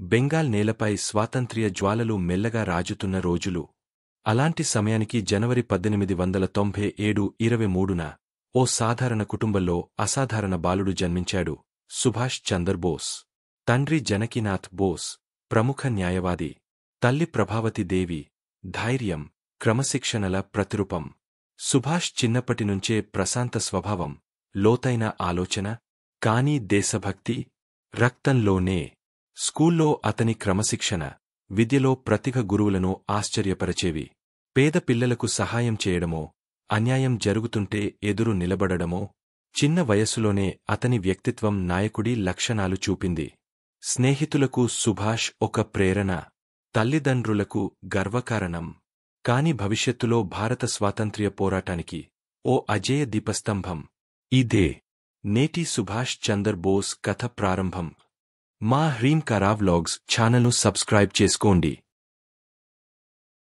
బెంగాల్ నేలపై స్వాతంత్ర్య జ్వాలలు మెల్లగా రాజుతున్న రోజులు. అలాంటి సమయానికి జనవరి 1897 23న ఓ సాధారణ కుటుంబంలో అసాధారణ బాలుడు జన్మించాడు. సుభాష్ చంద్రబోస్. తండ్రి జనకీనాథ్ బోస్, ప్రముఖ న్యాయవాది. తల్లి ప్రభావతి దేవి, ధైర్యం, క్రమశిక్షణల ప్రతిరూపం. సుభాష్ చిన్నప్పటినుంచే ప్రశాంత స్వభావం, లోతైన ఆలోచన, కానీ దేశభక్తి రక్తంలోనే. స్కూల్లో అతని క్రమశిక్షణ, విద్యలో ప్రతిభ గురువులను ఆశ్చర్యపరచేవి. పేద పిల్లలకు సహాయం చేయడమో, అన్యాయం జరుగుతుంటే ఎదురు నిలబడడమో, చిన్న వయస్సులోనే అతని వ్యక్తిత్వం నాయకుడి లక్షణాలు చూపింది. స్నేహితులకు సుభాష్ ఒక ప్రేరణ, తల్లిదండ్రులకు గర్వకారణం. కాని భవిష్యత్తులో భారత స్వాతంత్ర్య పోరాటానికి ఓ అజేయ దీపస్తంభం. ఇదే నేటి సుభాష్ చంద్రబోస్ కథ ప్రారంభం. మా హ్రీం కారా వ్లాగ్స్ ఛానల్ను సబ్స్క్రైబ్ చేసుకోండి.